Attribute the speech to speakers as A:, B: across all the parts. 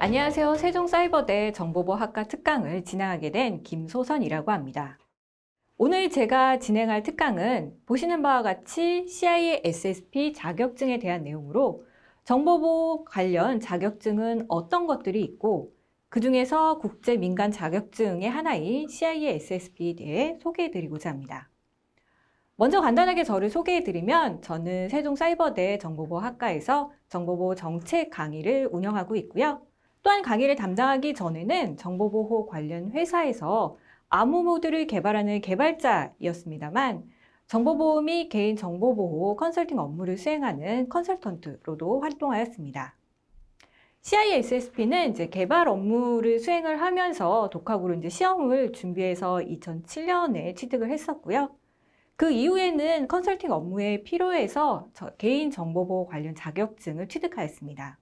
A: 안녕하세요. 세종사이버대 정보보호학과 특강을 진행하게 된 김소선이라고 합니다. 오늘 제가 진행할 특강은 보시는 바와 같이 CIA SSP 자격증에 대한 내용으로 정보보호 관련 자격증은 어떤 것들이 있고 그 중에서 국제민간 자격증의 하나인 CIA SSP에 대해 소개해드리고자 합니다. 먼저 간단하게 저를 소개해드리면 저는 세종사이버대 정보보호학과에서 정보보호 정책 강의를 운영하고 있고요. 또한 강의를 담당하기 전에는 정보보호 관련 회사에서 암호 모듈을 개발하는 개발자였습니다만 정보보호 및 개인 정보보호 컨설팅 업무를 수행하는 컨설턴트로도 활동하였습니다. CISSP는 이제 개발 업무를 수행을 하면서 독학으로 이제 시험을 준비해서 2007년에 취득을 했었고요. 그 이후에는 컨설팅 업무에 필요해서 개인 정보보호 관련 자격증을 취득하였습니다.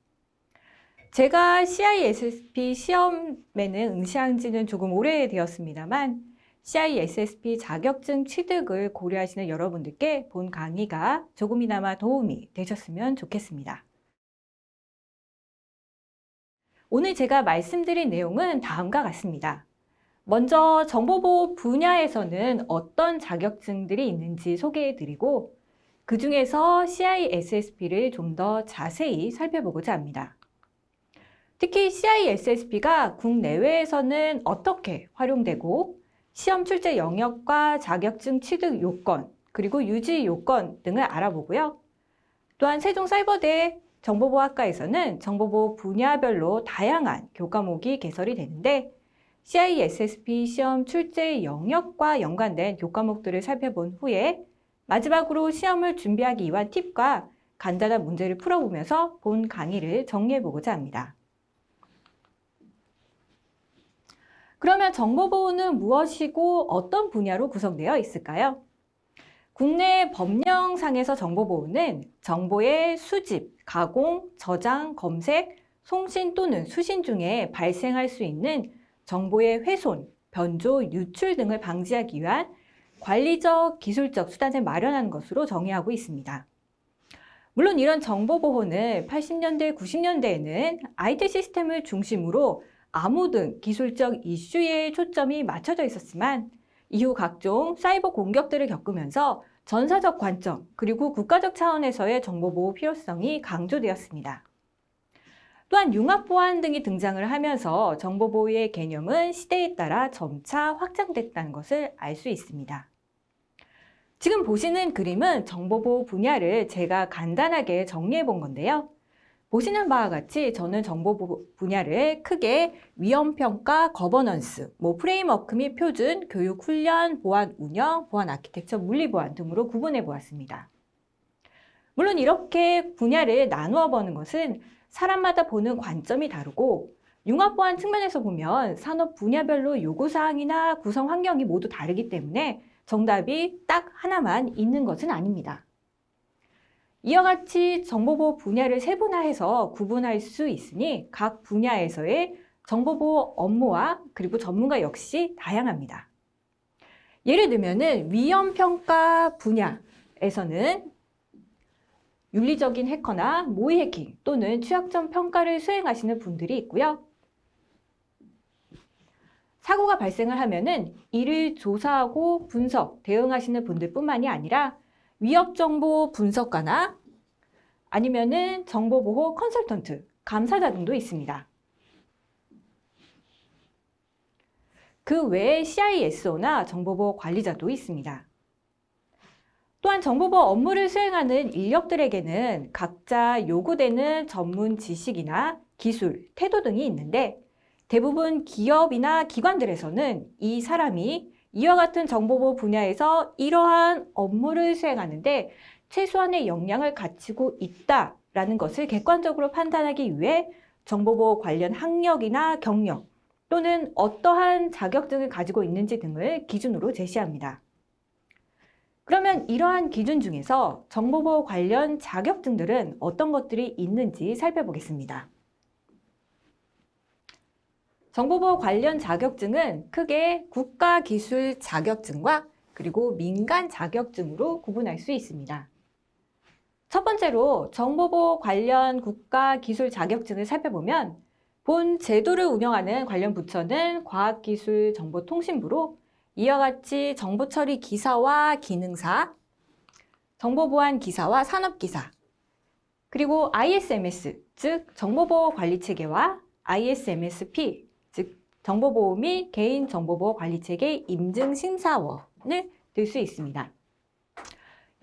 A: 제가 CISSP 시험에는 응시한 지는 조금 오래되었습니다만 CISSP 자격증 취득을 고려하시는 여러분들께 본 강의가 조금이나마 도움이 되셨으면 좋겠습니다. 오늘 제가 말씀드린 내용은 다음과 같습니다. 먼저 정보보호 분야에서는 어떤 자격증들이 있는지 소개해드리고 그 중에서 CISSP를 좀 더 자세히 살펴보고자 합니다. 특히 CISSP가 국내외에서는 어떻게 활용되고 시험 출제 영역과 자격증 취득 요건, 그리고 유지 요건 등을 알아보고요. 또한 세종사이버대 정보보호학과에서는 정보보호 분야별로 다양한 교과목이 개설이 되는데 CISSP 시험 출제 영역과 연관된 교과목들을 살펴본 후에 마지막으로 시험을 준비하기 위한 팁과 간단한 문제를 풀어보면서 본 강의를 정리해보고자 합니다. 그러면 정보보호는 무엇이고 어떤 분야로 구성되어 있을까요? 국내 법령상에서 정보보호는 정보의 수집, 가공, 저장, 검색, 송신 또는 수신 중에 발생할 수 있는 정보의 훼손, 변조, 유출 등을 방지하기 위한 관리적, 기술적 수단을 마련하는 것으로 정의하고 있습니다. 물론 이런 정보보호는 80년대, 90년대에는 IT 시스템을 중심으로 암호 등 기술적 이슈에 초점이 맞춰져 있었지만 이후 각종 사이버 공격들을 겪으면서 전사적 관점 그리고 국가적 차원에서의 정보보호 필요성이 강조되었습니다. 또한 융합보안 등이 등장을 하면서 정보보호의 개념은 시대에 따라 점차 확장됐다는 것을 알 수 있습니다. 지금 보시는 그림은 정보보호 분야를 제가 간단하게 정리해 본 건데요. 보시는 바와 같이 저는 정보보호 분야를 크게 위험평가, 거버넌스, 프레임워크 및 표준, 교육, 훈련, 보안 운영, 보안 아키텍처, 물리보안 등으로 구분해 보았습니다. 물론 이렇게 분야를 나누어 보는 것은 사람마다 보는 관점이 다르고 융합보안 측면에서 보면 산업 분야별로 요구사항이나 구성 환경이 모두 다르기 때문에 정답이 딱 하나만 있는 것은 아닙니다. 이와 같이 정보보호 분야를 세분화해서 구분할 수 있으니 각 분야에서의 정보보호 업무와 그리고 전문가 역시 다양합니다. 예를 들면 위험평가 분야에서는 윤리적인 해커나 모의 해킹 또는 취약점 평가를 수행하시는 분들이 있고요. 사고가 발생을 하면은 이를 조사하고 분석, 대응하시는 분들뿐만이 아니라 위협정보 분석가나 아니면은 정보보호 컨설턴트, 감사자 등도 있습니다. 그 외에 CISO나 정보보호 관리자도 있습니다. 또한 정보보호 업무를 수행하는 인력들에게는 각자 요구되는 전문 지식이나 기술, 태도 등이 있는데 대부분 기업이나 기관들에서는 이 사람이 이와 같은 정보보호 분야에서 이러한 업무를 수행하는데 최소한의 역량을 갖추고 있다라는 것을 객관적으로 판단하기 위해 정보보호 관련 학력이나 경력 또는 어떠한 자격증을 가지고 있는지 등을 기준으로 제시합니다. 그러면 이러한 기준 중에서 정보보호 관련 자격증들은 어떤 것들이 있는지 살펴보겠습니다. 정보보호 관련 자격증은 크게 국가기술 자격증과 그리고 민간 자격증으로 구분할 수 있습니다. 첫 번째로 정보보호 관련 국가기술 자격증을 살펴보면 본 제도를 운영하는 관련 부처는 과학기술정보통신부로 이와 같이 정보처리 기사와 기능사, 정보보안 기사와 산업기사, 그리고 ISMS, 즉 정보보호관리체계와 ISMSP, 즉 정보보호 및 개인정보보호관리체계 임증심사원을 들 수 있습니다.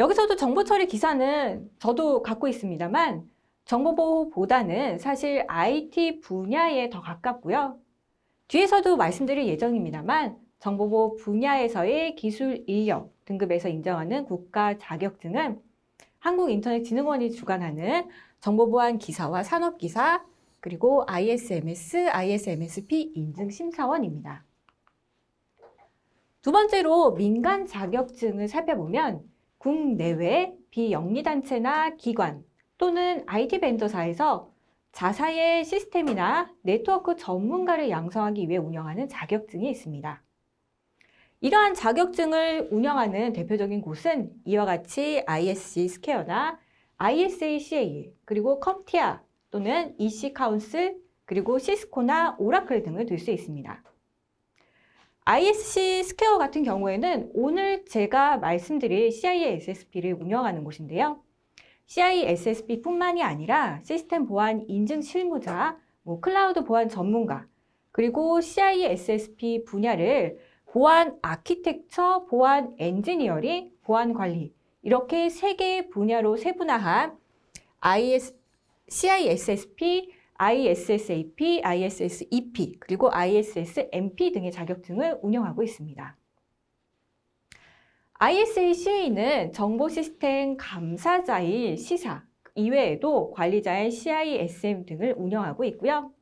A: 여기서도 정보처리 기사는 저도 갖고 있습니다만 정보보호보다는 사실 IT 분야에 더 가깝고요. 뒤에서도 말씀드릴 예정입니다만 정보보호 분야에서의 기술 인력 등급에서 인정하는 국가 자격증은 한국인터넷진흥원이 주관하는 정보보안 기사와 산업기사, 그리고 ISMS, ISMSP 인증심사원입니다. 두 번째로 민간 자격증을 살펴보면 국내외 비영리단체나 기관 또는 IT 벤더사에서 자사의 시스템이나 네트워크 전문가를 양성하기 위해 운영하는 자격증이 있습니다. 이러한 자격증을 운영하는 대표적인 곳은 이와 같이 ISC 스퀘어나 ISACA, 그리고 컴티아 또는 EC 카운슬, 그리고 시스코나 오라클 등을 들 수 있습니다. ISC 스퀘어 같은 경우에는 오늘 제가 말씀드릴 CISSP를 운영하는 곳인데요. CISSP뿐만이 아니라 시스템 보안 인증 실무자, 클라우드 보안 전문가, 그리고 CISSP 분야를 보안 아키텍처, 보안 엔지니어링, 보안 관리 이렇게 3개의 분야로 세분화한 CISSP, ISSAP, ISSEP, 그리고 ISSMP 등의 자격증을 운영하고 있습니다. ISACA는 정보시스템 감사자인 시사 이외에도 관리자인 CISM 등을 운영하고 있고요.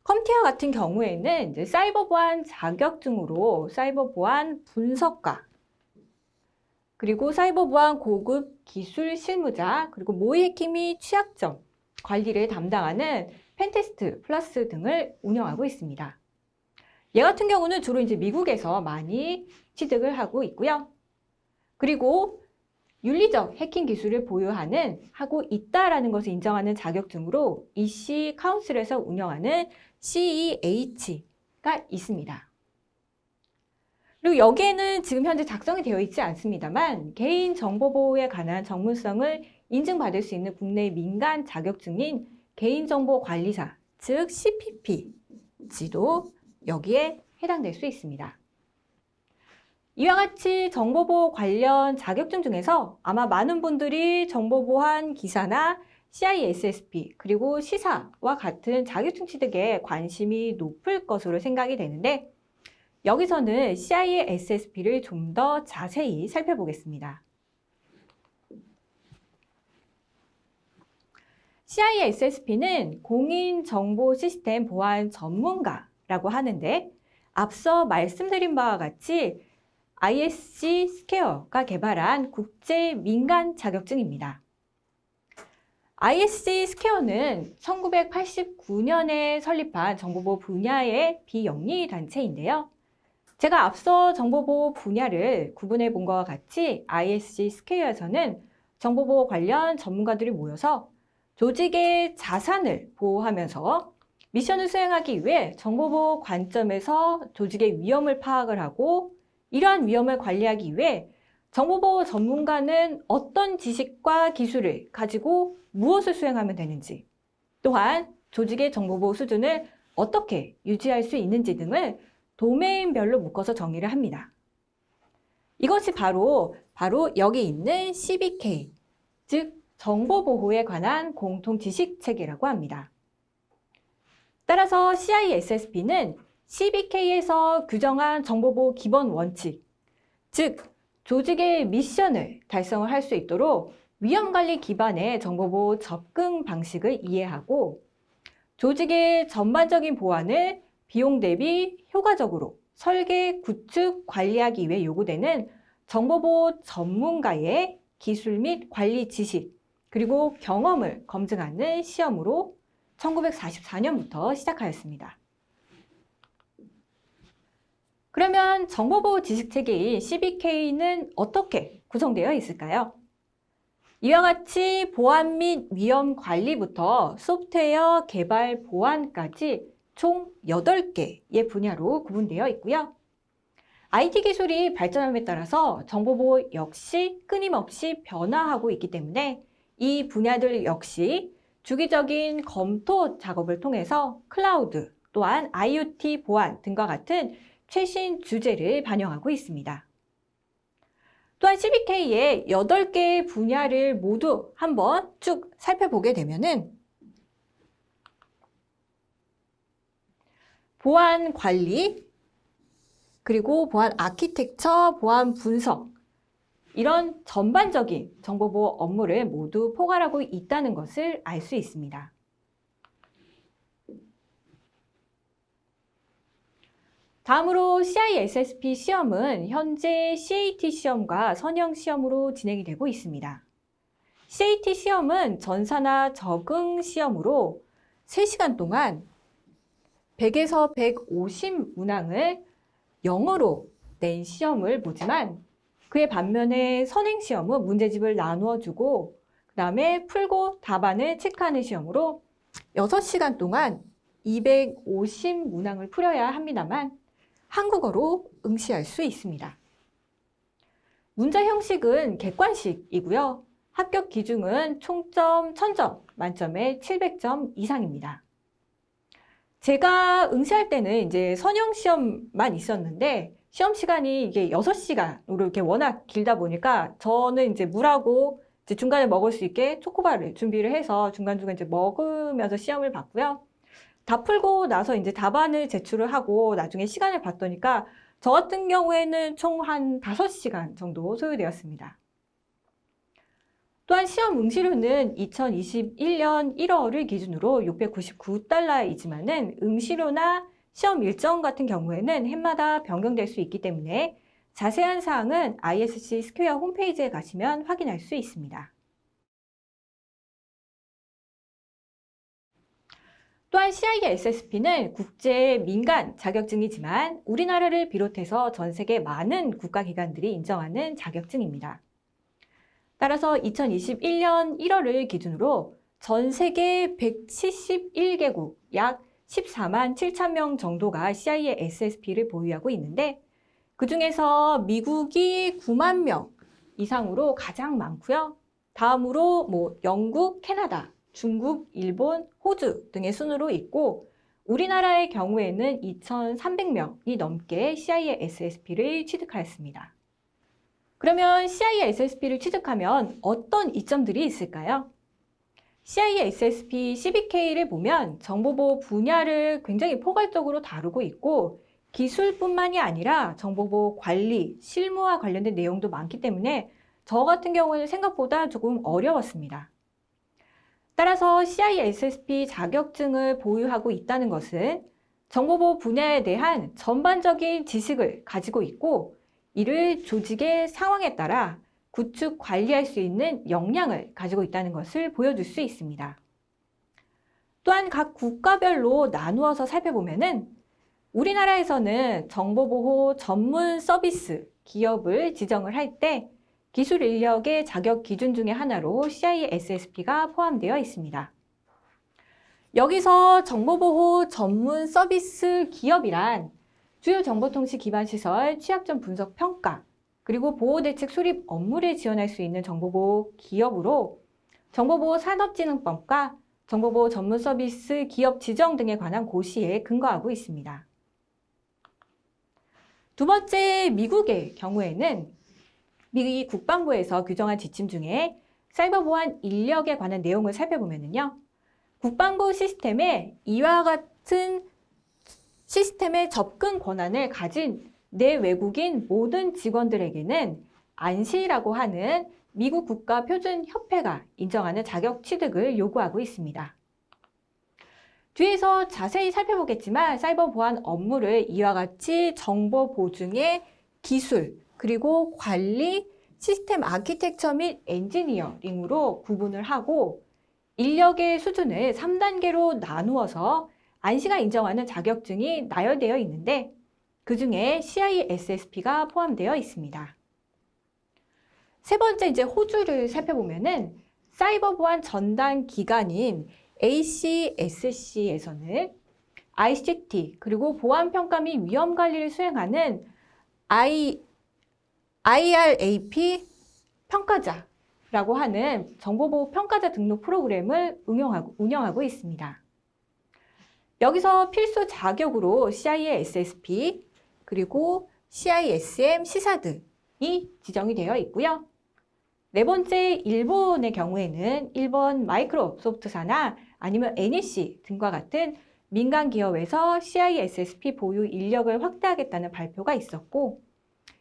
A: 컴티아 같은 경우에는 이제 사이버 보안 자격증으로 사이버 보안 분석가, 그리고 사이버 보안 고급 기술 실무자, 그리고 모의 해킹 및 취약점 관리를 담당하는 펜테스트 플러스 등을 운영하고 있습니다. 얘 같은 경우는 주로 이제 미국에서 많이 취득을 하고 있고요. 그리고 윤리적 해킹 기술을 하고 있다라는 것을 인정하는 자격증으로 EC 카운슬에서 운영하는 CEH가 있습니다. 그리고 여기에는 지금 현재 작성이 되어 있지 않습니다만 개인정보보호에 관한 전문성을 인증받을 수 있는 국내 민간 자격증인 개인정보관리사, 즉 CPP지도 여기에 해당될 수 있습니다. 이와 같이 정보보호 관련 자격증 중에서 아마 많은 분들이 정보보안 기사나 CISSP 그리고 시사와 같은 자격증 취득에 관심이 높을 것으로 생각이 되는데 여기서는 CISSP를 좀 더 자세히 살펴보겠습니다. CISSP는 공인정보시스템 보안 전문가라고 하는데 앞서 말씀드린 바와 같이 ISC 스퀘어가 개발한 국제 민간 자격증입니다. ISC 스퀘어는 1989년에 설립한 정보보호 분야의 비영리 단체인데요. 제가 앞서 정보보호 분야를 구분해 본 것과 같이 ISC 스퀘어에서는 정보보호 관련 전문가들이 모여서 조직의 자산을 보호하면서 미션을 수행하기 위해 정보보호 관점에서 조직의 위험을 파악을 하고 이러한 위험을 관리하기 위해 정보보호 전문가는 어떤 지식과 기술을 가지고 무엇을 수행하면 되는지, 또한 조직의 정보보호 수준을 어떻게 유지할 수 있는지 등을 도메인별로 묶어서 정의를 합니다. 이것이 바로 여기 있는 CBK, 즉 정보보호에 관한 공통지식체계라고 합니다. 따라서 CISSP는 CBK에서 규정한 정보보호 기본 원칙, 즉 조직의 미션을 달성을 할 수 있도록 위험관리 기반의 정보보호 접근 방식을 이해하고 조직의 전반적인 보안을 비용 대비 효과적으로 설계, 구축, 관리하기 위해 요구되는 정보보호 전문가의 기술 및 관리 지식, 그리고 경험을 검증하는 시험으로 1944년부터 시작하였습니다. 그러면 정보보호 지식체계인 CBK는 어떻게 구성되어 있을까요? 이와 같이 보안 및 위험 관리부터 소프트웨어 개발 보안까지 총 8개의 분야로 구분되어 있고요. IT 기술이 발전함에 따라서 정보보호 역시 끊임없이 변화하고 있기 때문에 이 분야들 역시 주기적인 검토 작업을 통해서 클라우드, 또한 IoT 보안 등과 같은 최신 주제를 반영하고 있습니다. 또한 CBK의 8개의 분야를 모두 한번 쭉 살펴보게 되면은 보안 관리, 그리고 보안 아키텍처, 보안 분석, 이런 전반적인 정보보호 업무를 모두 포괄하고 있다는 것을 알 수 있습니다. 다음으로 CISSP 시험은 현재 CAT 시험과 선형 시험으로 진행이 되고 있습니다. CAT 시험은 전산화 적응 시험으로 3시간 동안 100에서 150 문항을 영어로 낸 시험을 보지만 그의 반면에 선행 시험은 문제집을 나누어 주고 그 다음에 풀고 답안을 체크하는 시험으로 6시간 동안 250 문항을 풀어야 합니다만 한국어로 응시할 수 있습니다. 문제 형식은 객관식이고요. 합격 기준은 총점 1000점, 만점에 700점 이상입니다. 제가 응시할 때는 이제 선형 시험만 있었는데 시험 시간이 이게 6시간으로 이렇게 워낙 길다 보니까 저는 이제 물하고 이제 중간에 먹을 수 있게 초코바를 준비를 해서 중간중간 이제 먹으면서 시험을 봤고요. 다 풀고 나서 이제 답안을 제출을 하고 나중에 시간을 봤더니까 저 같은 경우에는 총 한 5시간 정도 소요되었습니다. 또한 시험 응시료는 2021년 1월을 기준으로 $699이지만은 응시료나 시험 일정 같은 경우에는 해마다 변경될 수 있기 때문에 자세한 사항은 ISC 스퀘어 홈페이지에 가시면 확인할 수 있습니다. 또한 CISSP는 국제 민간 자격증이지만 우리나라를 비롯해서 전 세계 많은 국가기관들이 인정하는 자격증입니다. 따라서 2021년 1월을 기준으로 전 세계 171개국 약 14만 7천 명 정도가 CISSP를 보유하고 있는데 그중에서 미국이 9만 명 이상으로 가장 많고요. 다음으로 영국, 캐나다, 중국, 일본, 호주 등의 순으로 있고 우리나라의 경우에는 2,300명이 넘게 CISSP를 취득하였습니다. 그러면 CISSP를 취득하면 어떤 이점들이 있을까요? CISSP CBK를 보면 정보보호 분야를 굉장히 포괄적으로 다루고 있고 기술뿐만이 아니라 정보보호 관리, 실무와 관련된 내용도 많기 때문에 저 같은 경우는 생각보다 조금 어려웠습니다. 따라서 CISSP 자격증을 보유하고 있다는 것은 정보보호 분야에 대한 전반적인 지식을 가지고 있고 이를 조직의 상황에 따라 구축, 관리할 수 있는 역량을 가지고 있다는 것을 보여줄 수 있습니다. 또한 각 국가별로 나누어서 살펴보면은 우리나라에서는 정보보호 전문 서비스 기업을 지정을 할 때 기술 인력의 자격 기준 중에 하나로 CISSP가 포함되어 있습니다. 여기서 정보보호 전문 서비스 기업이란 주요 정보통신 기반 시설, 취약점 분석 평가, 그리고 보호대책 수립 업무를 지원할 수 있는 정보보호 기업으로 정보보호 산업진흥법과 정보보호 전문 서비스 기업 지정 등에 관한 고시에 근거하고 있습니다. 두 번째, 미국의 경우에는 미국 국방부에서 규정한 지침 중에 사이버 보안 인력에 관한 내용을 살펴보면요. 국방부 시스템에 이와 같은 시스템의 접근 권한을 가진 내외국인 모든 직원들에게는 안시라고 하는 미국 국가표준협회가 인정하는 자격 취득을 요구하고 있습니다. 뒤에서 자세히 살펴보겠지만 사이버 보안 업무를 이와 같이 정보 보증의 기술, 그리고 관리, 시스템 아키텍처 및 엔지니어링으로 구분을 하고 인력의 수준을 3단계로 나누어서 안시가 인정하는 자격증이 나열되어 있는데 그 중에 CISSP가 포함되어 있습니다. 세 번째 이제 호주를 살펴보면은 사이버 보안 전담 기관인 ACSC에서는 ICT 그리고 보안 평가 및 위험 관리를 수행하는 IRAP 평가자라고 하는 정보보호 평가자 등록 프로그램을 운영하고 있습니다. 여기서 필수 자격으로 CISSP 그리고 CISM 시사등이 지정이 되어 있고요. 네 번째, 일본의 경우에는 일본 마이크로소프트사나 아니면 NEC 등과 같은 민간 기업에서 CISSP 보유 인력을 확대하겠다는 발표가 있었고,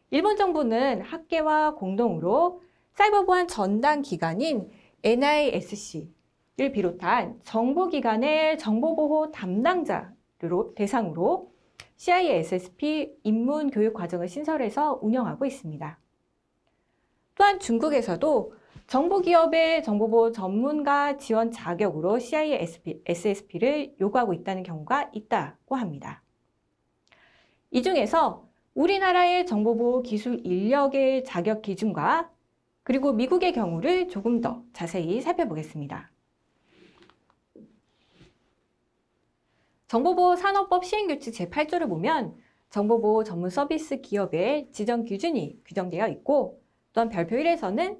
A: 일본 정부는 학계와 공동으로 사이버 보안 전담 기관인 NISC를 비롯한 정보기관의 정보보호 담당자를 대상으로 CISSP 입문 교육 과정을 신설해서 운영하고 있습니다. 또한 중국에서도 정보기업의 정보보호 전문가 지원 자격으로 CISSP를 요구하고 있다는 경우가 있다고 합니다. 이 중에서 우리나라의 정보보호 기술 인력의 자격 기준과 그리고 미국의 경우를 조금 더 자세히 살펴보겠습니다. 정보보호 산업법 시행규칙 제8조를 보면 정보보호 전문 서비스 기업의 지정 기준이 규정되어 있고, 또한 별표 1에서는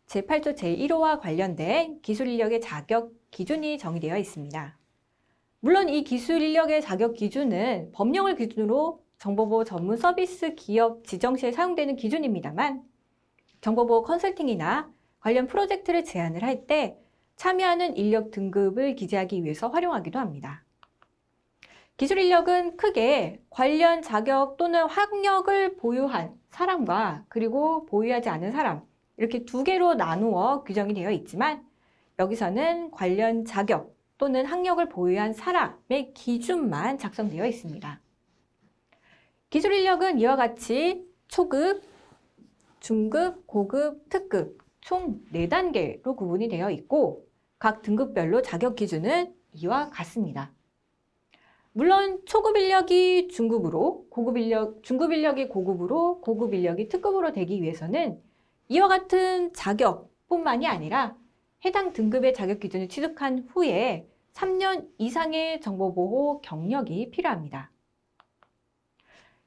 A: 제8조 제1호와 관련된 기술 인력의 자격 기준이 정의되어 있습니다. 물론 이 기술 인력의 자격 기준은 법령을 기준으로 정보보호 전문 서비스 기업 지정 시에 사용되는 기준입니다만, 정보보호 컨설팅이나 관련 프로젝트를 제안을 할 때 참여하는 인력 등급을 기재하기 위해서 활용하기도 합니다. 기술 인력은 크게 관련 자격 또는 학력을 보유한 사람과 그리고 보유하지 않은 사람, 이렇게 두 개로 나누어 규정이 되어 있지만, 여기서는 관련 자격 또는 학력을 보유한 사람의 기준만 작성되어 있습니다. 기술 인력은 이와 같이 초급, 중급, 고급, 특급 총 4단계로 구분이 되어 있고, 각 등급별로 자격 기준은 이와 같습니다. 물론 초급 인력이 중급으로, 중급 인력이 고급으로, 고급 인력이 특급으로 되기 위해서는 이와 같은 자격뿐만이 아니라 해당 등급의 자격 기준을 취득한 후에 3년 이상의 정보보호 경력이 필요합니다.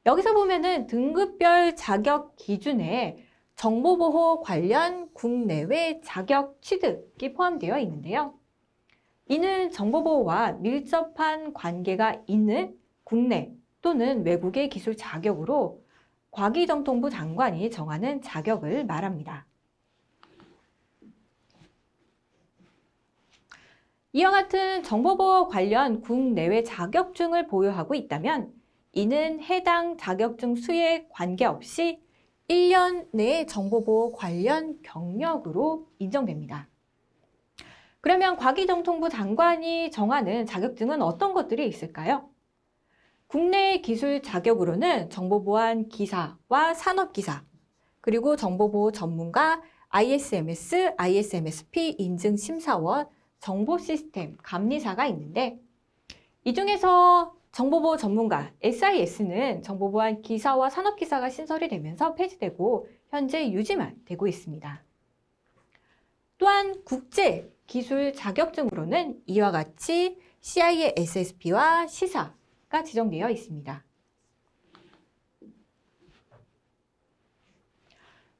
A: 여기서 보면은 등급별 자격 기준에 정보보호 관련 국내외 자격 취득이 포함되어 있는데요. 이는 정보보호와 밀접한 관계가 있는 국내 또는 외국의 기술 자격으로 과기정통부 장관이 정하는 자격을 말합니다. 이와 같은 정보보호 관련 국내외 자격증을 보유하고 있다면 이는 해당 자격증 수에 관계없이 1년 내 정보보호 관련 경력으로 인정됩니다. 그러면 과기정통부 장관이 정하는 자격증은 어떤 것들이 있을까요? 국내 기술 자격으로는 정보보안 기사와 산업기사, 그리고 정보보호 전문가, ISMS, ISMSP 인증심사원, 정보시스템 감리사가 있는데, 이 중에서 정보보호 전문가, SIS는 정보보안 기사와 산업기사가 신설이 되면서 폐지되고 현재 유지만 되고 있습니다. 또한 국제 기술 자격증으로는 이와 같이 CISSP와 시사가 지정되어 있습니다.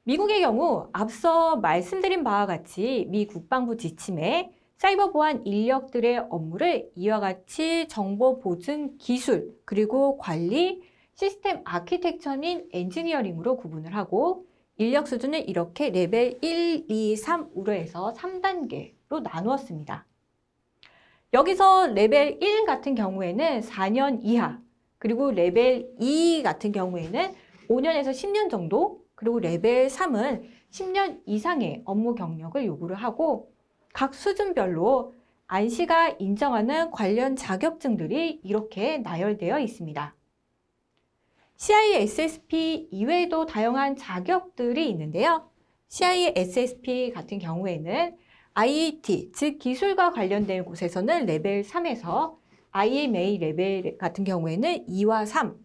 A: 미국의 경우 앞서 말씀드린 바와 같이 미 국방부 지침에 사이버 보안 인력들의 업무를 이와 같이 정보 보증 기술 그리고 관리, 시스템 아키텍처 및 엔지니어링으로 구분을 하고 인력 수준을 이렇게 레벨 1, 2, 3으로 해서 3단계로 나누었습니다. 여기서 레벨 1 같은 경우에는 4년 이하, 그리고 레벨 2 같은 경우에는 5년에서 10년 정도, 그리고 레벨 3은 10년 이상의 업무 경력을 요구를 하고 각 수준별로 안시가 인정하는 관련 자격증들이 이렇게 나열되어 있습니다. CISSP 이외에도 다양한 자격들이 있는데요. CISSP 같은 경우에는 IAT, 즉 기술과 관련된 곳에서는 레벨 3에서 IMA 레벨 같은 경우에는 2와 3,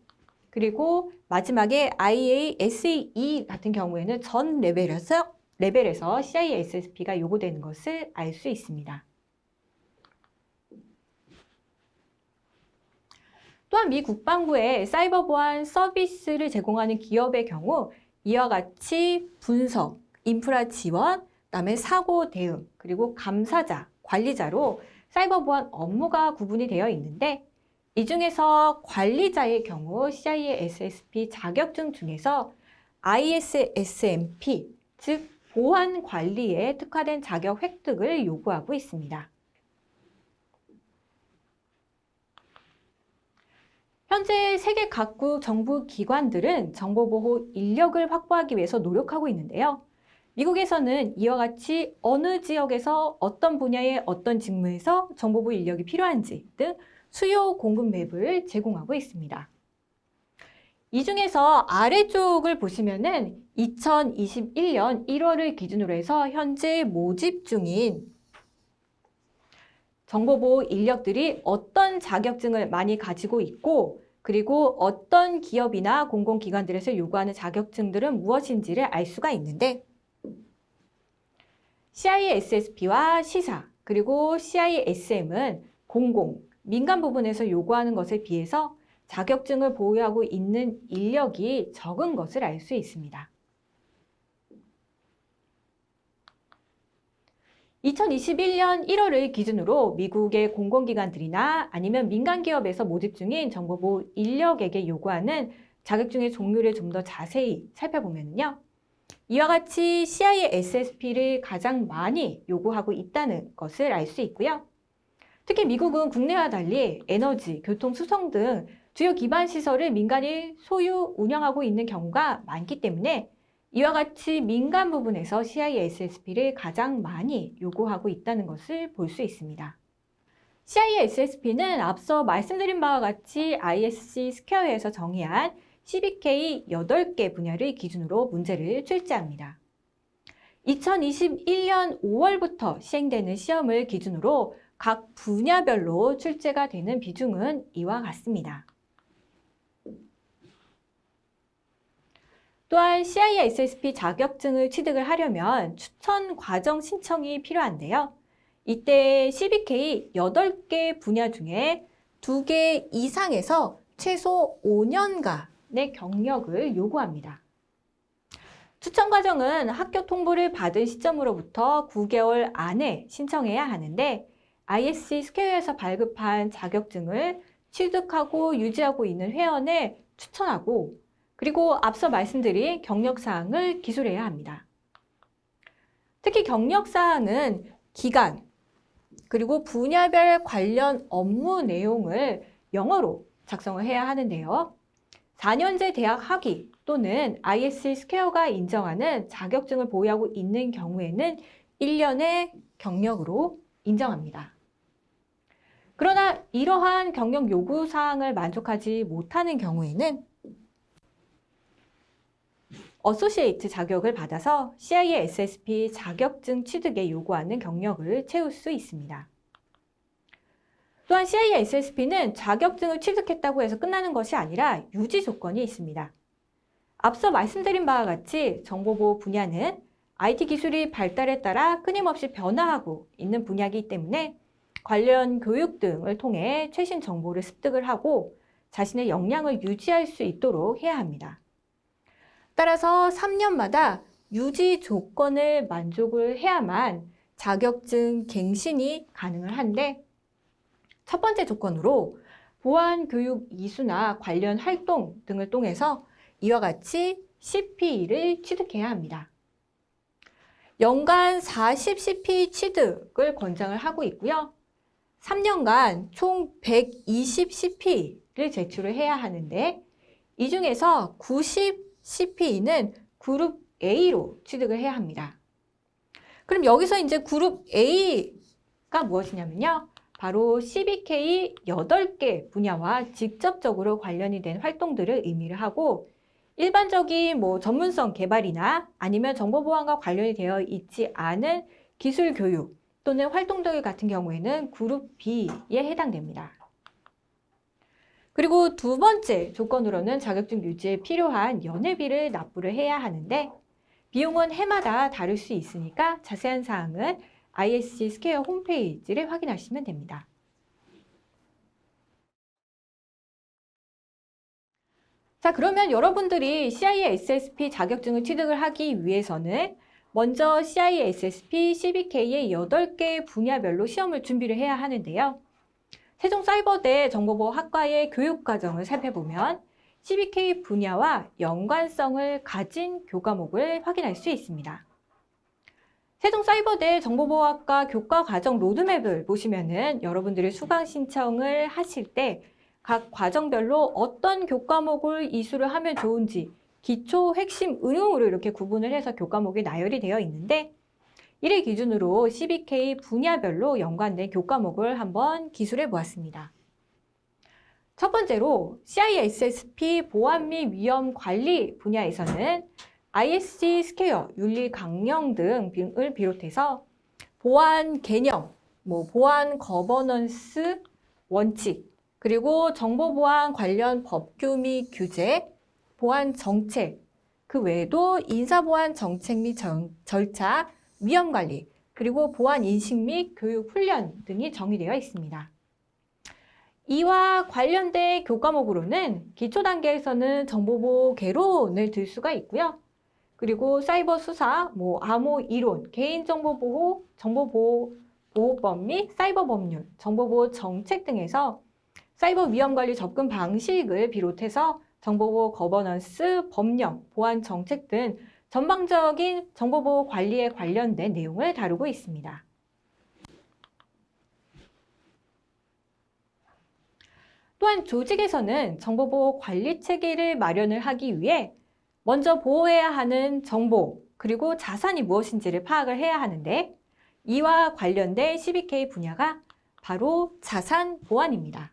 A: 그리고 마지막에 IASE 같은 경우에는 전 레벨에서 레벨에서 CISSP가 요구되는 것을 알 수 있습니다. 또한 미 국방부의 사이버 보안 서비스를 제공하는 기업의 경우 이와 같이 분석, 인프라 지원, 그다음에 사고 대응, 그리고 감사자, 관리자로 사이버 보안 업무가 구분이 되어 있는데 이 중에서 관리자의 경우 CISSP 자격증 중에서 ISSMP, 즉 보안 관리에 특화된 자격 획득을 요구하고 있습니다. 현재 세계 각국 정부 기관들은 정보보호 인력을 확보하기 위해서 노력하고 있는데요. 미국에서는 이와 같이 어느 지역에서 어떤 분야의 어떤 직무에서 정보보호 인력이 필요한지 등 수요 공급 맵을 제공하고 있습니다. 이 중에서 아래쪽을 보시면은 2021년 1월을 기준으로 해서 현재 모집 중인 정보보호 인력들이 어떤 자격증을 많이 가지고 있고 그리고 어떤 기업이나 공공기관들에서 요구하는 자격증들은 무엇인지를 알 수가 있는데 CISSP와 시사 그리고 CISM은 공공, 민간 부분에서 요구하는 것에 비해서 자격증을 보유하고 있는 인력이 적은 것을 알 수 있습니다. 2021년 1월을 기준으로 미국의 공공기관들이나 아니면 민간기업에서 모집 중인 정보보호 인력에게 요구하는 자격증의 종류를 좀 더 자세히 살펴보면요. 이와 같이 CISSP를 가장 많이 요구하고 있다는 것을 알 수 있고요. 특히 미국은 국내와 달리 에너지, 교통, 수송 등 주요 기반 시설을 민간이 소유, 운영하고 있는 경우가 많기 때문에 이와 같이 민간 부분에서 CISSP를 가장 많이 요구하고 있다는 것을 볼 수 있습니다. CISSP는 앞서 말씀드린 바와 같이 ISC 스퀘어에서 정의한 CBK 8개 분야를 기준으로 문제를 출제합니다. 2021년 5월부터 시행되는 시험을 기준으로 각 분야별로 출제가 되는 비중은 이와 같습니다. 또한 CISSP 자격증을 취득을 하려면 추천 과정 신청이 필요한데요. 이때 CBK 8개 분야 중에 2개 이상에서 최소 5년간의 경력을 요구합니다. 추천 과정은 학교 통보를 받은 시점으로부터 9개월 안에 신청해야 하는데 ISC 스퀘어에서 발급한 자격증을 취득하고 유지하고 있는 회원에 추천하고 그리고 앞서 말씀드린 경력사항을 기술해야 합니다. 특히 경력사항은 기간, 그리고 분야별 관련 업무 내용을 영어로 작성을 해야 하는데요. 4년제 대학 학위 또는 ISC 스퀘어가 인정하는 자격증을 보유하고 있는 경우에는 1년의 경력으로 인정합니다. 그러나 이러한 경력 요구사항을 만족하지 못하는 경우에는 어소시에이트 자격을 받아서 CISSP 자격증 취득에 요구하는 경력을 채울 수 있습니다. 또한 CISSP는 자격증을 취득했다고 해서 끝나는 것이 아니라 유지 조건이 있습니다. 앞서 말씀드린 바와 같이 정보보호 분야는 IT 기술이 발달에 따라 끊임없이 변화하고 있는 분야이기 때문에 관련 교육 등을 통해 최신 정보를 습득을 하고 자신의 역량을 유지할 수 있도록 해야 합니다. 따라서 3년마다 유지 조건을 만족을 해야만 자격증 갱신이 가능을 한데 첫 번째 조건으로 보안 교육 이수나 관련 활동 등을 통해서 이와 같이 CPE를 취득해야 합니다. 연간 40 CPE 취득을 권장을 하고 있고요. 3년간 총 120 CPE를 제출을 해야 하는데 이 중에서 90 CPE는 그룹 A로 취득을 해야 합니다. 그럼 여기서 이제 그룹 A가 무엇이냐면요. 바로 CBK 8개 분야와 직접적으로 관련이 된 활동들을 의미를 하고 일반적인 전문성 개발이나 아니면 정보보안과 관련이 되어 있지 않은 기술 교육 또는 활동들 같은 경우에는 그룹 B에 해당됩니다. 그리고 두 번째 조건으로는 자격증 유지에 필요한 연회비를 납부를 해야 하는데 비용은 해마다 다를 수 있으니까 자세한 사항은 ISC 스퀘어 홈페이지를 확인하시면 됩니다. 자, 그러면 여러분들이 CISSP 자격증을 취득을 하기 위해서는 먼저 CISSP CBK의 8개 분야별로 시험을 준비를 해야 하는데요. 세종사이버대 정보보호학과의 교육과정을 살펴보면 CBK 분야와 연관성을 가진 교과목을 확인할 수 있습니다. 세종사이버대 정보보호학과 교과과정 로드맵을 보시면은 여러분들이 수강 신청을 하실 때 각 과정별로 어떤 교과목을 이수를 하면 좋은지 기초, 핵심, 응용으로 이렇게 구분을 해서 교과목이 나열이 되어 있는데 이를 기준으로 CBK 분야별로 연관된 교과목을 한번 기술해 보았습니다. 첫 번째로 CISSP 보안 및 위험 관리 분야에서는 ISC 스퀘어, 윤리 강령 등을 비롯해서 보안 개념, 보안 거버넌스 원칙, 그리고 정보보안 관련 법규 및 규제, 보안 정책, 그 외에도 인사보안 정책 및 절차, 위험관리, 그리고 보안 인식 및 교육 훈련 등이 정의되어 있습니다. 이와 관련된 교과목으로는 기초 단계에서는 정보보호 개론을 들 수가 있고요. 그리고 사이버 수사, 암호 이론, 개인정보보호, 정보보호법 및 사이버 법률, 정보보호 정책 등에서 사이버 위험관리 접근 방식을 비롯해서 정보보호 거버넌스, 법령, 보안 정책 등 전반적인 정보보호 관리에 관련된 내용을 다루고 있습니다. 또한 조직에서는 정보보호 관리 체계를 마련을 하기 위해 먼저 보호해야 하는 정보, 그리고 자산이 무엇인지를 파악을 해야 하는데 이와 관련된 CBK 분야가 바로 자산 보안입니다.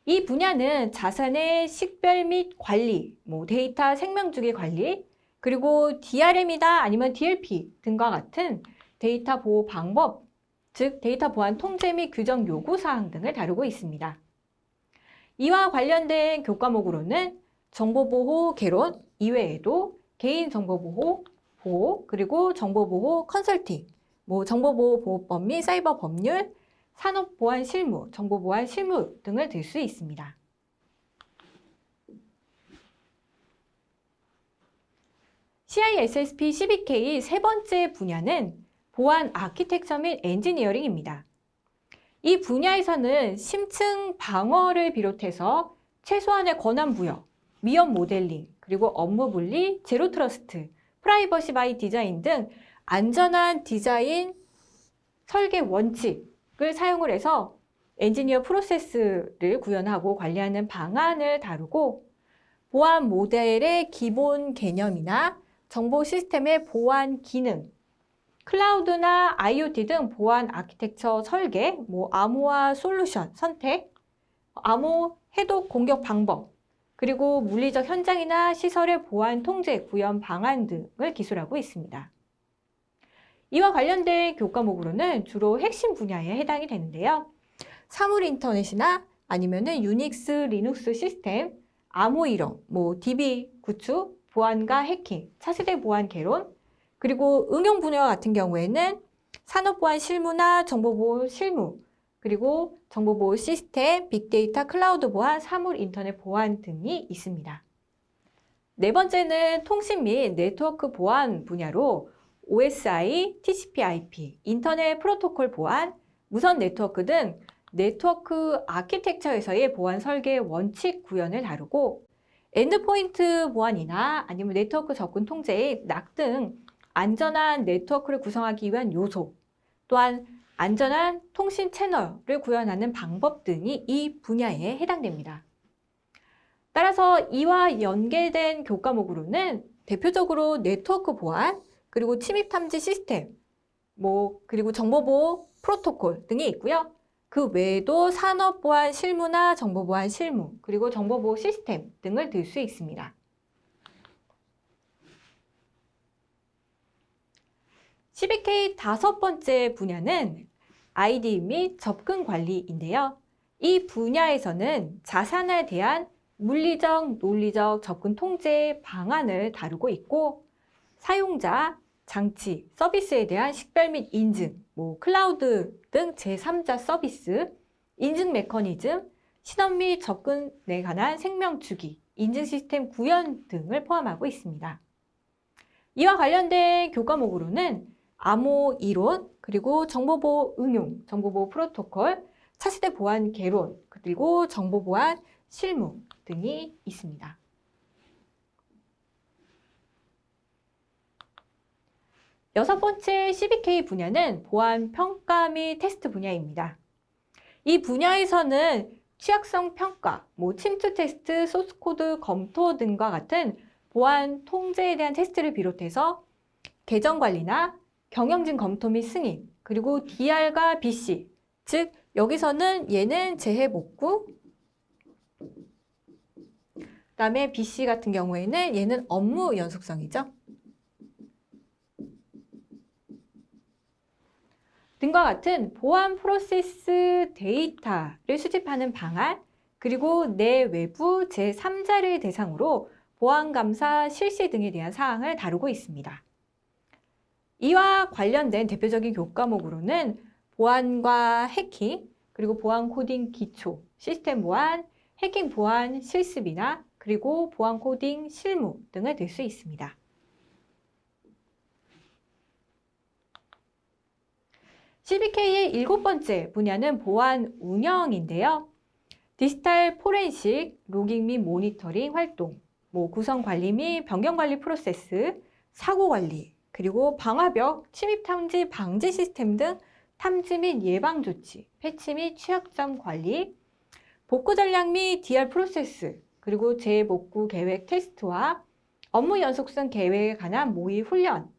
A: 이 분야는 자산의 식별 및 관리, 데이터 생명주기 관리, 그리고 DRM이다 아니면 DLP 등과 같은 데이터 보호 방법, 즉 데이터 보안 통제 및 규정 요구사항 등을 다루고 있습니다. 이와 관련된 교과목으로는 정보보호 개론 이외에도 개인정보보호, 보호, 그리고 정보보호 컨설팅, 정보보호보호법 및 사이버 법률, 산업보안 실무, 정보보안 실무 등을 들 수 있습니다. CISSP CBK 세 번째 분야는 보안 아키텍처 및 엔지니어링입니다. 이 분야에서는 심층 방어를 비롯해서 최소한의 권한 부여, 위험 모델링, 그리고 업무 분리, 제로 트러스트, 프라이버시 바이 디자인 등 안전한 디자인 설계 원칙을 사용을 해서 엔지니어 프로세스를 구현하고 관리하는 방안을 다루고 보안 모델의 기본 개념이나 정보 시스템의 보안 기능, 클라우드나 IoT 등 보안 아키텍처 설계, 암호화 솔루션 선택, 암호 해독 공격 방법, 그리고 물리적 현장이나 시설의 보안 통제 구현 방안 등을 기술하고 있습니다. 이와 관련된 교과목으로는 주로 핵심 분야에 해당이 되는데요. 사물 인터넷이나 아니면은 유닉스, 리눅스 시스템, 암호 이론, DB 구축, 보안과 해킹, 차세대 보안 개론, 그리고 응용 분야 같은 경우에는 산업보안 실무나 정보보호 실무, 그리고 정보보호 시스템, 빅데이터, 클라우드 보안, 사물 인터넷 보안 등이 있습니다. 네 번째는 통신 및 네트워크 보안 분야로 OSI, TCP/IP, 인터넷 프로토콜 보안, 무선 네트워크 등 네트워크 아키텍처에서의 보안 설계 원칙 구현을 다루고 엔드포인트 보안이나 아니면 네트워크 접근 통제의 NAC 등 안전한 네트워크를 구성하기 위한 요소, 또한 안전한 통신 채널을 구현하는 방법 등이 이 분야에 해당됩니다. 따라서 이와 연계된 교과목으로는 대표적으로 네트워크 보안, 그리고 침입 탐지 시스템, 그리고 정보보호 프로토콜 등이 있고요. 그 외에도 산업보안 실무나 정보보안 실무, 그리고 정보보호 시스템 등을 들 수 있습니다. CBK 다섯 번째 분야는 아이디 및 접근 관리인데요. 이 분야에서는 자산에 대한 물리적, 논리적 접근 통제 방안을 다루고 있고 사용자, 장치, 서비스에 대한 식별 및 인증, 클라우드 등 제3자 서비스, 인증 메커니즘, 신원 및 접근에 관한 생명 주기, 인증 시스템 구현 등을 포함하고 있습니다. 이와 관련된 교과목으로는 암호 이론, 그리고 정보보호 응용, 정보보호 프로토콜, 차세대 보안 개론, 그리고 정보보안 실무 등이 있습니다. 여섯 번째 CBK 분야는 보안 평가 및 테스트 분야입니다. 이 분야에서는 취약성 평가, 침투 테스트, 소스코드 검토 등과 같은 보안 통제에 대한 테스트를 비롯해서 계정 관리나 경영진 검토 및 승인, 그리고 DR과 BC, 즉 여기서는 얘는 재해 복구, 그다음에 BC 같은 경우에는 얘는 업무 연속성이죠. 등과 같은 보안 프로세스 데이터를 수집하는 방안, 그리고 내외부 제3자를 대상으로 보안 감사 실시 등에 대한 사항을 다루고 있습니다. 이와 관련된 대표적인 교과목으로는 보안과 해킹, 그리고 보안 코딩 기초, 시스템 보안, 해킹 보안 실습이나 그리고 보안 코딩 실무 등을 들 수 있습니다. CBK의 7번째 분야는 보안 운영인데요. 디지털 포렌식, 로깅 및 모니터링 활동, 구성 관리 및 변경 관리 프로세스, 사고 관리, 그리고 방화벽, 침입 탐지 방지 시스템 등 탐지 및 예방 조치, 패치 및 취약점 관리, 복구 전략 및 DR 프로세스, 그리고 재복구 계획 테스트와 업무 연속성 계획에 관한 모의 훈련,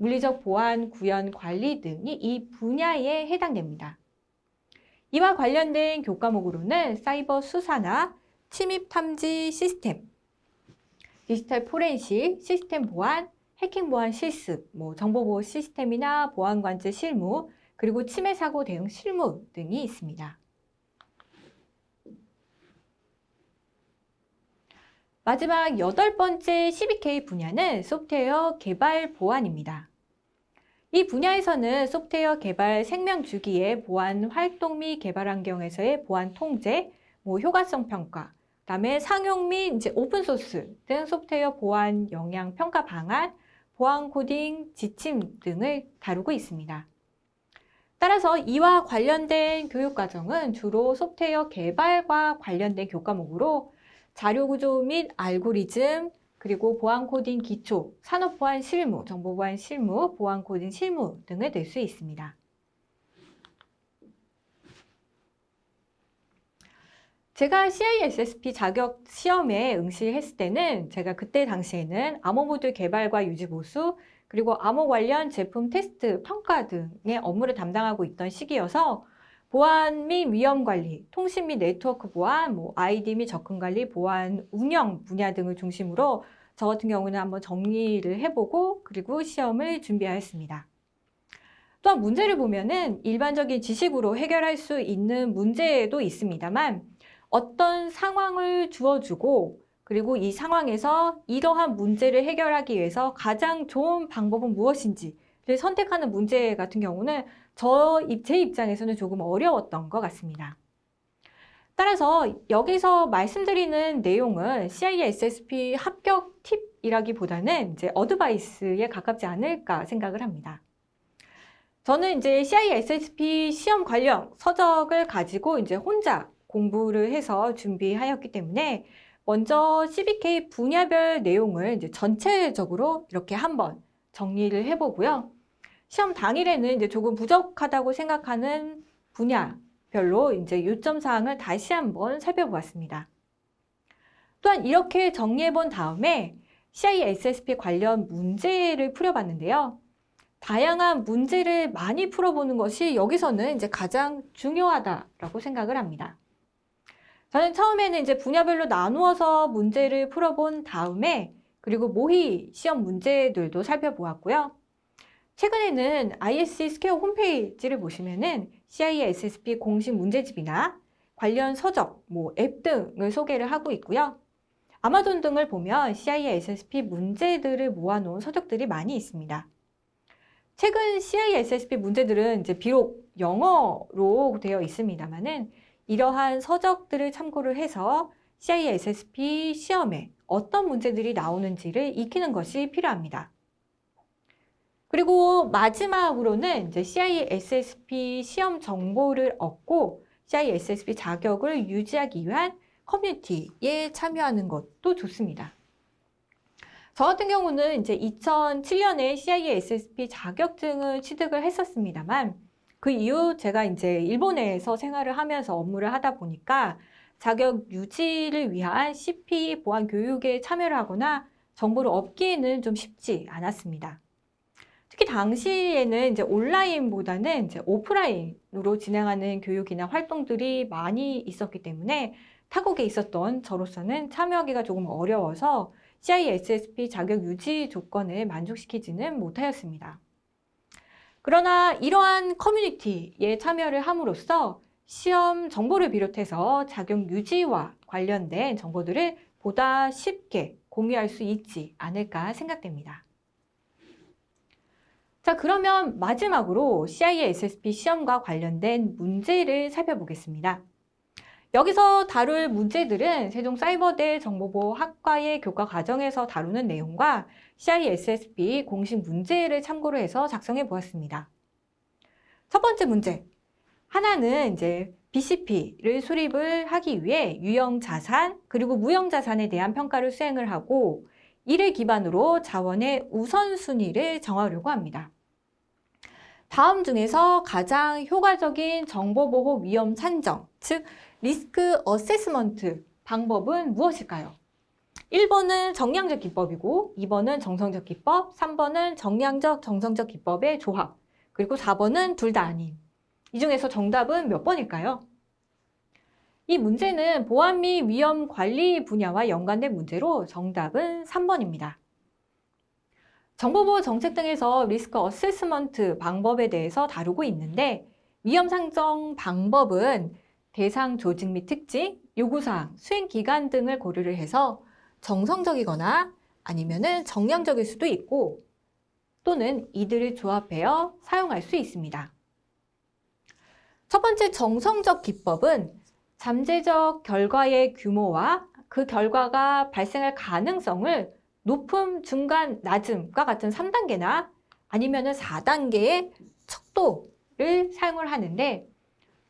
A: 물리적 보안 구현 관리 등이 이 분야에 해당됩니다. 이와 관련된 교과목으로는 사이버 수사나 침입 탐지 시스템, 디지털 포렌식, 시스템 보안, 해킹 보안 실습, 정보 보호 시스템이나 보안 관제 실무, 그리고 침해 사고 대응 실무 등이 있습니다. 마지막 8번째 CBK 분야는 소프트웨어 개발 보안입니다. 이 분야에서는 소프트웨어 개발 생명 주기의 보안 활동 및 개발 환경에서의 보안 통제, 효과성 평가, 그다음에 상용 및 오픈소스 등 소프트웨어 보안 영향 평가 방안, 보안 코딩 지침 등을 다루고 있습니다. 따라서 이와 관련된 교육과정은 주로 소프트웨어 개발과 관련된 교과목으로 자료구조 및 알고리즘, 그리고 보안 코딩 기초, 산업 보안 실무, 정보 보안 실무, 보안 코딩 실무 등을 낼 수 있습니다. 제가 CISSP 자격 시험에 응시했을 때는 제가 그때 당시에는 암호 모듈 개발과 유지 보수, 그리고 암호 관련 제품 테스트, 평가 등의 업무를 담당하고 있던 시기여서 보안 및 위험 관리, 통신 및 네트워크 보안, 아이디 및 접근 관리, 보안 운영 분야 등을 중심으로 저 같은 경우는 한번 정리를 해보고 그리고 시험을 준비하였습니다. 또한 문제를 보면은 일반적인 지식으로 해결할 수 있는 문제도 있습니다만 어떤 상황을 주어주고 그리고 이 상황에서 이러한 문제를 해결하기 위해서 가장 좋은 방법은 무엇인지를 선택하는 문제 같은 경우는 제 입장에서는 조금 어려웠던 것 같습니다. 따라서 여기서 말씀드리는 내용은 CISSP 합격 팁이라기보다는 어드바이스에 가깝지 않을까 생각을 합니다. 저는 CISSP 시험 관련 서적을 가지고 혼자 공부를 해서 준비하였기 때문에 먼저 CBK 분야별 내용을 전체적으로 이렇게 한번 정리를 해보고요. 시험 당일에는 조금 부족하다고 생각하는 분야별로 요점 사항을 다시 한번 살펴보았습니다. 또한 이렇게 정리해본 다음에 CISSP 관련 문제를 풀어봤는데요. 다양한 문제를 많이 풀어보는 것이 여기서는 가장 중요하다라고 생각을 합니다. 저는 처음에는 분야별로 나누어서 문제를 풀어본 다음에 그리고 모의 시험 문제들도 살펴보았고요. 최근에는 ISC 스퀘어 홈페이지를 보시면은 CISSP 공식 문제집이나 관련 서적, 앱 등을 소개를 하고 있고요. 아마존 등을 보면 CISSP 문제들을 모아놓은 서적들이 많이 있습니다. 최근 CISSP 문제들은 이제 비록 영어로 되어 있습니다만은 이러한 서적들을 참고를 해서 CISSP 시험에 어떤 문제들이 나오는지를 익히는 것이 필요합니다. 그리고 마지막으로는 이제 CISSP 시험 정보를 얻고 CISSP 자격을 유지하기 위한 커뮤니티에 참여하는 것도 좋습니다. 저 같은 경우는 이제 2007년에 CISSP 자격증을 취득을 했었습니다만 그 이후 제가 이제 일본에서 생활을 하면서 업무를 하다 보니까 자격 유지를 위한 CP 보안 교육에 참여를 하거나 정보를 얻기에는 좀 쉽지 않았습니다. 특히 당시에는 이제 온라인보다는 이제 오프라인으로 진행하는 교육이나 활동들이 많이 있었기 때문에 타국에 있었던 저로서는 참여하기가 조금 어려워서 CISSP 자격 유지 조건을 만족시키지는 못하였습니다. 그러나 이러한 커뮤니티에 참여를 함으로써 시험 정보를 비롯해서 자격 유지와 관련된 정보들을 보다 쉽게 공유할 수 있지 않을까 생각됩니다. 자, 그러면 마지막으로 CISSP 시험과 관련된 문제를 살펴보겠습니다. 여기서 다룰 문제들은 세종사이버대 정보보호학과의 교과 과정에서 다루는 내용과 CISSP 공식 문제를 참고로 해서 작성해 보았습니다. 첫 번째 문제. 하나는 이제 BCP를 수립을 하기 위해 유형자산 그리고 무형자산에 대한 평가를 수행을 하고 이를 기반으로 자원의 우선순위를 정하려고 합니다. 다음 중에서 가장 효과적인 정보보호 위험 산정, 즉 리스크 어세스먼트 방법은 무엇일까요? 1번은 정량적 기법이고 2번은 정성적 기법, 3번은 정량적, 정성적 기법의 조합, 그리고 4번은 둘 다 아닌. 이 중에서 정답은 몇 번일까요? 이 문제는 보안 및 위험 관리 분야와 연관된 문제로 정답은 3번입니다. 정보보호 정책 등에서 리스크 어세스먼트 방법에 대해서 다루고 있는데 위험 상정 방법은 대상 조직 및 특징, 요구사항, 수행기간 등을 고려를 해서 정성적이거나 아니면은 정량적일 수도 있고 또는 이들을 조합하여 사용할 수 있습니다. 첫 번째 정성적 기법은 잠재적 결과의 규모와 그 결과가 발생할 가능성을 높음, 중간, 낮음과 같은 3단계나 아니면은 4단계의 척도를 사용을 하는데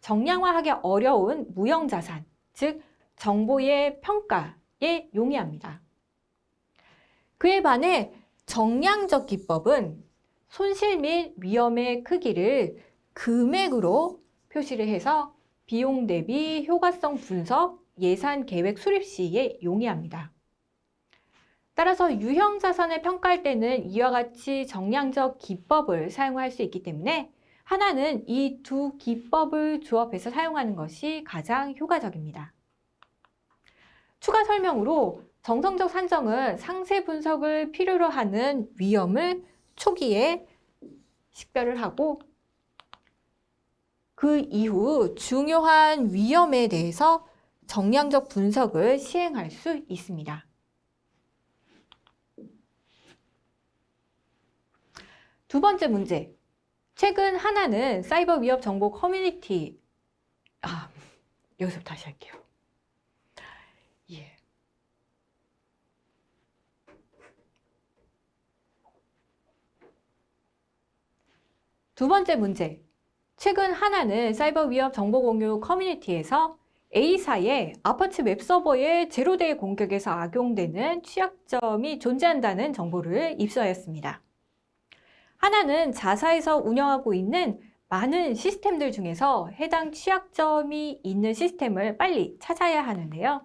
A: 정량화하기 어려운 무형자산, 즉 정보의 평가에 용이합니다. 그에 반해 정량적 기법은 손실 및 위험의 크기를 금액으로 표시를 해서 비용 대비 효과성 분석, 예산 계획 수립 시에 용이합니다. 따라서 유형 자산을 평가할 때는 이와 같이 정량적 기법을 사용할 수 있기 때문에 하나는 이 두 기법을 조합해서 사용하는 것이 가장 효과적입니다. 추가 설명으로 정성적 산정은 상세 분석을 필요로 하는 위험을 초기에 식별을 하고 그 이후 중요한 위험에 대해서 정량적 분석을 시행할 수 있습니다. 두 번째 문제. 최근 하나는 사이버 위협 정보 커뮤니티. 여기서 다시 할게요. 예. 두 번째 문제. 최근 하나는 사이버 위협 정보 공유 커뮤니티에서 A사의 아파트 웹서버의 제로데이 공격에서 악용되는 취약점이 존재한다는 정보를 입수하였습니다. 하나는 자사에서 운영하고 있는 많은 시스템들 중에서 해당 취약점이 있는 시스템을 빨리 찾아야 하는데요.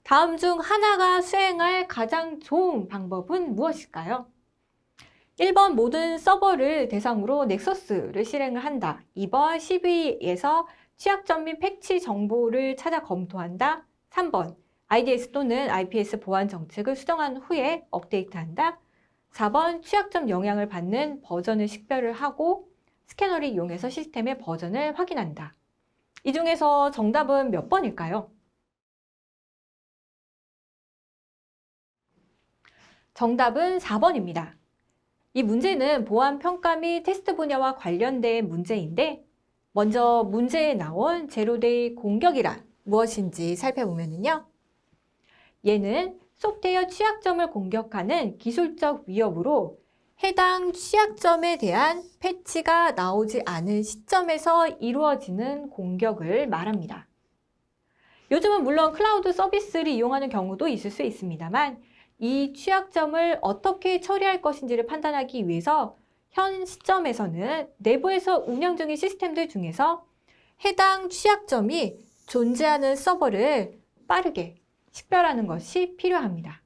A: 다음 중 하나가 수행할 가장 좋은 방법은 무엇일까요? 1번 모든 서버를 대상으로 넥서스를 실행을 한다. 2번 CV에서 취약점 및 패치 정보를 찾아 검토한다. 3번 IDS 또는 IPS 보안 정책을 수정한 후에 업데이트한다. 4번 취약점 영향을 받는 버전을 식별을 하고 스캐너를 이용해서 시스템의 버전을 확인한다. 이 중에서 정답은 몇 번일까요? 정답은 4번입니다. 이 문제는 보안 평가 및 테스트 분야와 관련된 문제인데 먼저 문제에 나온 제로데이 공격이란 무엇인지 살펴보면요. 얘는 소프트웨어 취약점을 공격하는 기술적 위협으로 해당 취약점에 대한 패치가 나오지 않은 시점에서 이루어지는 공격을 말합니다. 요즘은 물론 클라우드 서비스를 이용하는 경우도 있을 수 있습니다만 이 취약점을 어떻게 처리할 것인지를 판단하기 위해서 현 시점에서는 내부에서 운영 중인 시스템들 중에서 해당 취약점이 존재하는 서버를 빠르게 식별하는 것이 필요합니다.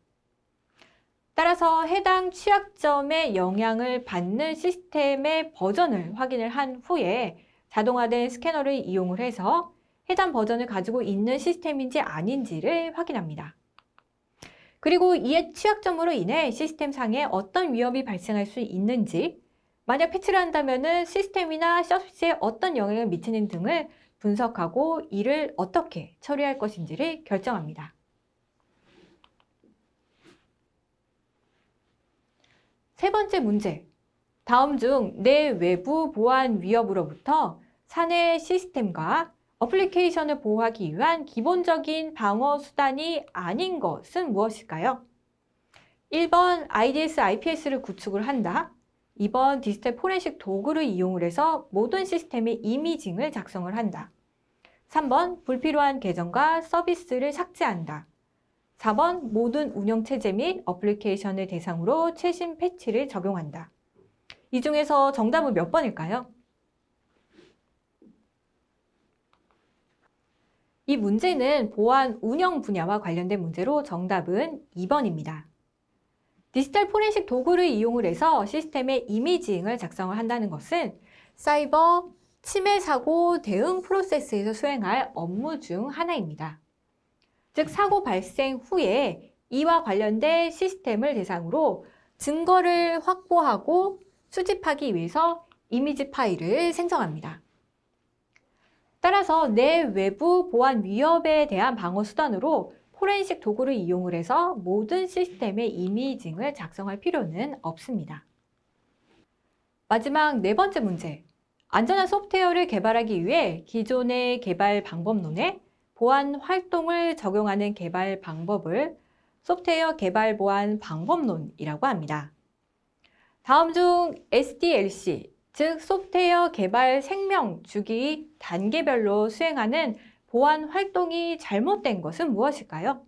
A: 따라서 해당 취약점에 영향을 받는 시스템의 버전을 확인을 한 후에 자동화된 스캐너를 이용을 해서 해당 버전을 가지고 있는 시스템인지 아닌지를 확인합니다. 그리고 이 취약점으로 인해 시스템상에 어떤 위협이 발생할 수 있는지, 만약 패치를 한다면 시스템이나 서비스에 어떤 영향을 미치는 등을 분석하고 이를 어떻게 처리할 것인지를 결정합니다. 세 번째 문제, 다음 중 내 외부 보안 위협으로부터 사내 시스템과 어플리케이션을 보호하기 위한 기본적인 방어 수단이 아닌 것은 무엇일까요? 1번 IDS, IPS를 구축을 한다. 2번 디지털 포렌식 도구를 이용을 해서 모든 시스템의 이미징을 작성을 한다. 3번 불필요한 계정과 서비스를 삭제한다. 4번 모든 운영체제 및 어플리케이션을 대상으로 최신 패치를 적용한다. 이 중에서 정답은 몇 번일까요? 이 문제는 보안 운영 분야와 관련된 문제로 정답은 2번입니다. 디지털 포렌식 도구를 이용을 해서 시스템의 이미징을 작성을 한다는 것은 사이버 침해 사고 대응 프로세스에서 수행할 업무 중 하나입니다. 즉, 사고 발생 후에 이와 관련된 시스템을 대상으로 증거를 확보하고 수집하기 위해서 이미지 파일을 생성합니다. 따라서 내 외부 보안 위협에 대한 방어 수단으로 포렌식 도구를 이용을 해서 모든 시스템의 이미징을 작성할 필요는 없습니다. 마지막 네 번째 문제, 안전한 소프트웨어를 개발하기 위해 기존의 개발 방법론에 보안 활동을 적용하는 개발 방법을 소프트웨어 개발 보안 방법론이라고 합니다. 다음 중 SDLC, 즉 소프트웨어 개발 생명 주기 단계별로 수행하는 보안 활동이 잘못된 것은 무엇일까요?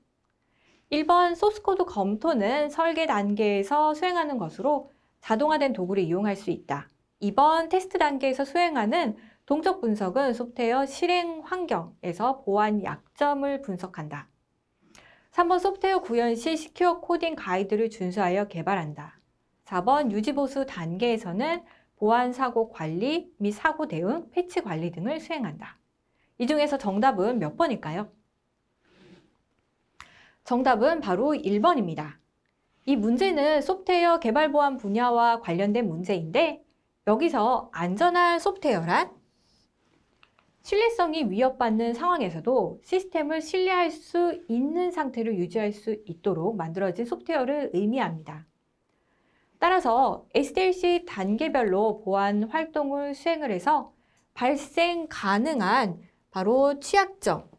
A: 1번 소스코드 검토는 설계 단계에서 수행하는 것으로 자동화된 도구를 이용할 수 있다. 2번 테스트 단계에서 수행하는 동적 분석은 소프트웨어 실행 환경에서 보안 약점을 분석한다. 3번 소프트웨어 구현 시 시큐어 코딩 가이드를 준수하여 개발한다. 4번 유지보수 단계에서는 보안 사고 관리 및 사고 대응, 패치 관리 등을 수행한다. 이 중에서 정답은 몇 번일까요? 정답은 바로 1번입니다. 이 문제는 소프트웨어 개발 보안 분야와 관련된 문제인데 여기서 안전한 소프트웨어란 신뢰성이 위협받는 상황에서도 시스템을 신뢰할 수 있는 상태를 유지할 수 있도록 만들어진 소프트웨어를 의미합니다. 따라서 SDLC 단계별로 보안 활동을 수행을 해서 발생 가능한 바로 취약점을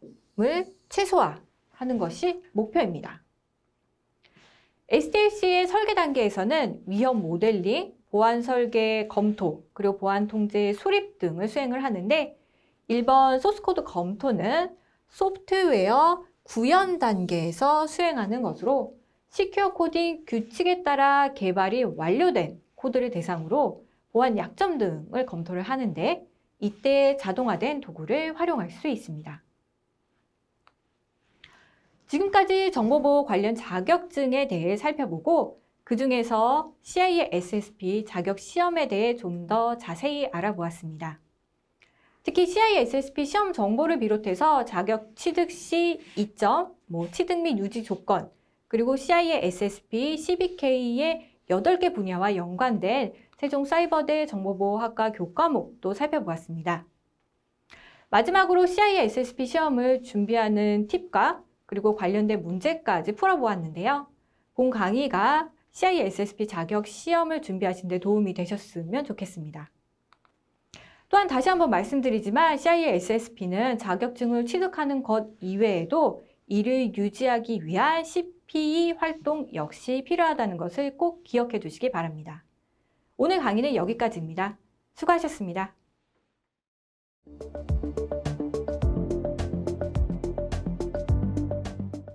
A: 최소화하는 것이 목표입니다. SDLC의 설계 단계에서는 위험 모델링, 보안 설계 검토, 그리고 보안 통제 수립 등을 수행을 하는데 1번 소스코드 검토는 소프트웨어 구현 단계에서 수행하는 것으로 시큐어 코딩 규칙에 따라 개발이 완료된 코드를 대상으로 보안 약점 등을 검토를 하는데 이때 자동화된 도구를 활용할 수 있습니다. 지금까지 정보보호 관련 자격증에 대해 살펴보고 그 중에서 CISSP 자격 시험에 대해 좀 더 자세히 알아보았습니다. 특히 CISSP 시험 정보를 비롯해서 자격 취득 시 이점, 취득 및 유지 조건, 그리고 CISSP, CBK의 8개 분야와 연관된 세종사이버대 정보보호학과 교과목도 살펴보았습니다. 마지막으로 CISSP 시험을 준비하는 팁과 그리고 관련된 문제까지 풀어보았는데요. 본 강의가 CISSP 자격 시험을 준비하시는 데 도움이 되셨으면 좋겠습니다. 또한 다시 한번 말씀드리지만 CISSP는 자격증을 취득하는 것 이외에도 이를 유지하기 위한 CPE 활동 역시 필요하다는 것을 꼭 기억해 두시기 바랍니다. 오늘 강의는 여기까지입니다. 수고하셨습니다.